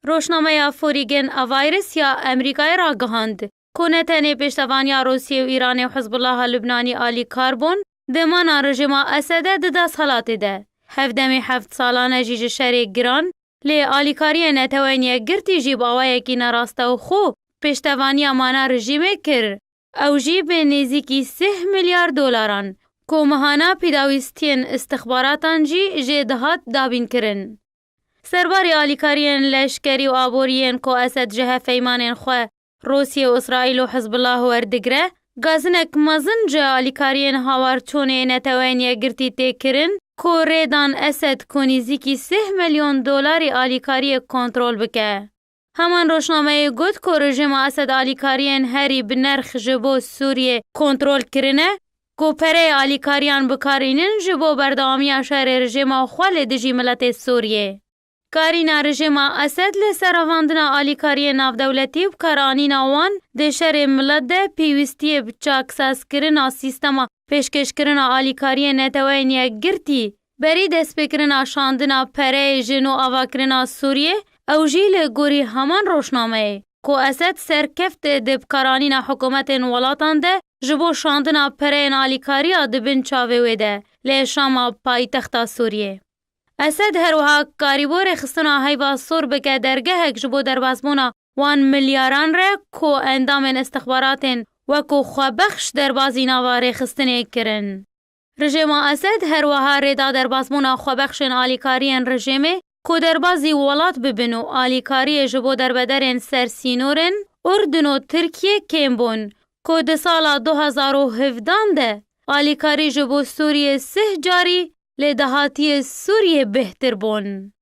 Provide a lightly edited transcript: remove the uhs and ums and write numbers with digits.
روشنامه فوریگن اوایرس یا امریکای را گهاند که نتنی پشتوانی روسیه و ایران و حزب الله لبنانی آلی کاربون دمانا رژیم اسد ده سالات ده. هفدمی 7 سالانه جیج شر گران لی آلیکاری نتوانی گرتی جیب آوائه کی نراسته و خو پشتوانی مانا رژیم کر. او جیب نزیکی 3 میلیارد دلاران که مهانا پیداویستین استخباراتان جی دهات دابین کرن. سرباری آلیکارین لشکری و آبورین که اسد جه فیمانین خواه روسیه و اسرائیل و حزب الله و اردگره گازنک مزن جه آلیکارین هاوارچونه نتوانی گرتی تکرن که ریدان اسد کنیزی 3 میلیون دلاری آلیکاری کنترل بکه. همان روشنامه گفت که رژیم اسد آلیکارین هری بنرخ جبو سوریه کنترل کرنه که پره آلیکاریان بکارینن جبو بردامی شهر رژیم خوال دجی ملت سوریه. کارینا رژیم اسد لسرواندنا آلیکاری نافدولتی و کارانینا وان ده شهر ملت ده پیوستی بچاکساز کرنا سیستما پیشکش کرنا آلیکاری نتوانی گرتی بری دست بکرنا شاندنا پره جنو آوا کرنا سوریه او جیل گوری همان روشنامه که اسد سرکفت دبکارانینا حکومت ولاتان ده جبو شاندنا پره آلیکاری دبن چاوه ویده لی شام پای تخت سوریه. اسد هر وها کاریبور خستنا هیوا سور بکه درگه هک جبو دربازمونا 1 میلیاران ره که اندام استخباراتن و که خوابخش دربازی نواره خستنه کرن. رژیم اسد هر وها ریدا دربازمونا خوابخشن آلیکارین رژیمه که دربازی ولات ببینو آلیکاری جبو دربدرین سرسینورن اردن و ترکیه کم بون که ده سال 2017 ده آلیکاری جبو سوریه 3 جاری لدهاتی سوریه بهتر بون.